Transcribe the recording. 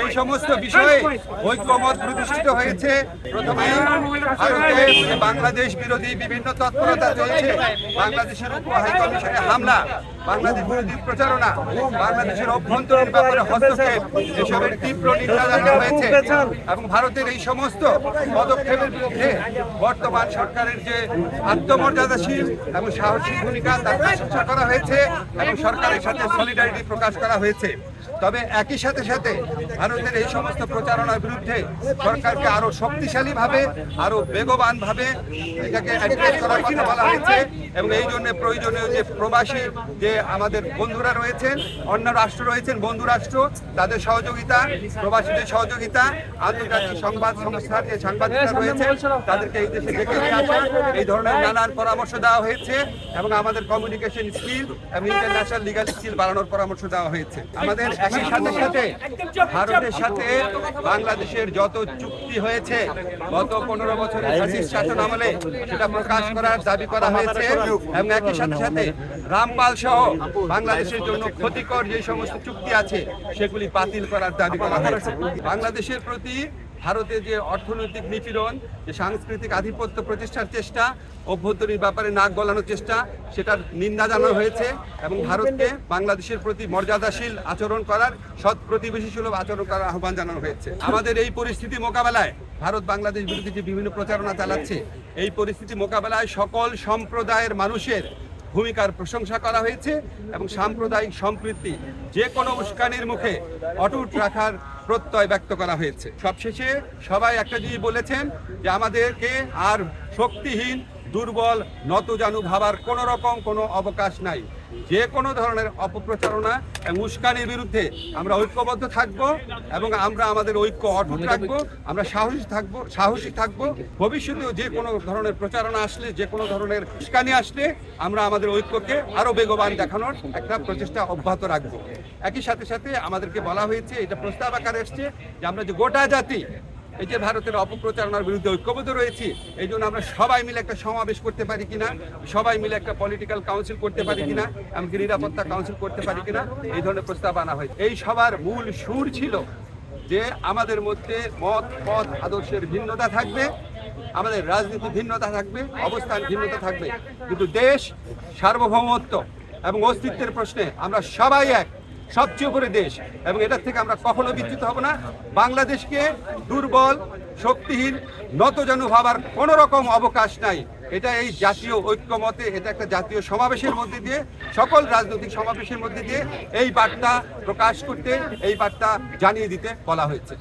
এই সমস্ত বিষয়ে ঐক্যমত প্রতিষ্ঠিত হয়েছে। প্রথমে ভারতে বাংলাদেশ বিরোধী বিভিন্ন তৎপরতা চলছে, বাংলাদেশের উপ হাইকমিশনে হামলা, বাংলাদেশ বিরোধী প্রচারণা, বাংলাদেশের অভ্যন্তরীণ ব্যাপারে হস্তক্ষেপ, এসবের তীব্র নিন্দা জানানো হয়েছে। এবং ভারতের এই সমস্ত পদক্ষেপের বিরুদ্ধে বর্তমান সরকারের যে আত্মমর্যাদাশীল এবং সাহসী ভূমিকা তার প্রশংসা করা হয়েছে এবং সরকারের সাথে সলিডারিটি প্রকাশ করা হয়েছে। তবে একই সাথে সাথে ভারতের এই সমস্ত প্রচারণার বিরুদ্ধে সরকারকে আরো শক্তিশালীভাবে, আরো বেগবানভাবে এটাকে অ্যাড্রেস করার কথা বলা হয়েছে। এবং এই জন্য প্রয়োজনীয় যে প্রবাসী যে আমাদের বন্ধুরা রয়েছেন, অন্য রাষ্ট্র রয়েছেন, বন্ধু রাষ্ট্র, তাদের সহযোগিতা, প্রবাসীদের সহযোগিতা, আন্তর্জাতিক সংবাদ সংস্থার যে সাংবাদিকরা রয়েছে তাদেরকে এই দেশে ডেকে নিয়ে আসা, এই ধরনের নানান পরামর্শ দেওয়া হয়েছে। এবং আমাদের কমিউনিকেশন স্কিল এবং ইন্টারন্যাশনাল লিগাল স্কিল বাড়ানোর পরামর্শ দেওয়া হয়েছে। আমাদের একই সাথে সাথে ভারতের সাথে বাংলাদেশের যত চুক্তি হয়েছে গত 15 বছরের ফ্যাসিস্ট শাসন আমলে সেটা প্রকাশ করার দাবি করা হয়েছে। এবং একই সাথে সাথে রামপাল সহ বাংলাদেশের জন্য ক্ষতিকর যে সমস্ত চুক্তি আছে সেগুলি বাতিল করার দাবি করা হয়েছে। বাংলাদেশের প্রতি ভারতের যে অর্থনৈতিক নিপীড়ন, যে সাংস্কৃতিক আধিপত্য প্রতিষ্ঠার চেষ্টা, অভ্যন্তরীণ ব্যাপারে নাক গলানোর চেষ্টা, সেটার নিন্দা জানানো হয়েছে। এবং ভারতকে বাংলাদেশের প্রতি মর্যাদাশীল আচরণ করার, সৎ প্রতিবেশী সুলভ আচরণ করার আহ্বান জানানো হয়েছে। আমাদের এই পরিস্থিতি মোকাবেলায় ভারত বাংলাদেশ বিরোধী যে বিভিন্ন প্রচারণা চালাচ্ছে, এই পরিস্থিতি মোকাবেলায় সকল সম্প্রদায়ের মানুষের ভূমিকার প্রশংসা করা হয়েছে এবং সাম্প্রদায়িক সম্প্রীতি যে কোনো উস্কানির মুখে অটুট রাখার প্রত্যয় ব্যক্ত করা হয়েছে। সবশেষে সবাই একটা জিনিস বলেছেন যে আমাদেরকে আর শক্তিহীন, দুর্বল, নতজানু ভাবার কোনো রকম কোনো অবকাশ নাই। যে কোনো ধরনের অপপ্রচারণা এবং উস্কানির বিরুদ্ধে আমরা ঐক্যবদ্ধ থাকব এবং আমরা আমাদের ঐক্য অটুট রাখবো। আমরা সাহসী থাকবো। ভবিষ্যতেও যে কোনো ধরনের প্রচারণা আসলে, যে কোনো ধরনের উস্কানি আসলে আমরা আমাদের ঐক্যকে আরো বেগবান দেখানোর একটা প্রচেষ্টা অব্যাহত রাখবো। একই সাথে সাথে আমাদেরকে বলা হয়েছে, এটা প্রস্তাব আকারে এসছে, যে আমরা যে গোটা জাতি এই যে ভারতের অপপ্রচারণার বিরুদ্ধে ঐক্যবদ্ধ রয়েছি, এই জন্য আমরা সবাই মিলে একটা সমাবেশ করতে পারি কিনা, সবাই মিলে একটা পলিটিক্যাল কাউন্সিল করতে পারি কিনা, এমনকি নিরাপত্তা কাউন্সিল করতে পারি কিনা, এই ধরনের প্রস্তাব আনা হয়েছে। এই সবার মূল সুর ছিল যে আমাদের মধ্যে মত, পথ, আদর্শের ভিন্নতা থাকবে, আমাদের রাজনীতি ভিন্নতা থাকবে, অবস্থান ভিন্নতা থাকবে, কিন্তু দেশ সার্বভৌমত্ব এবং অস্তিত্বের প্রশ্নে আমরা সবাই এক, সবচেয়ে উপরে দেশ। এবং এটার থেকে আমরা কখনো বিচ্যুত হব না। বাংলাদেশকে দুর্বল, শক্তিহীন, নতজানু ভাবার কোনো রকম অবকাশ নাই। এটা এই জাতীয় ঐক্যমতে, এটা একটা জাতীয় সমাবেশের মধ্যে দিয়ে, সকল রাজনৈতিক সমাবেশের মধ্যে দিয়ে এই বার্তা প্রকাশ করতে, এই বার্তা জানিয়ে দিতে বলা হয়েছে।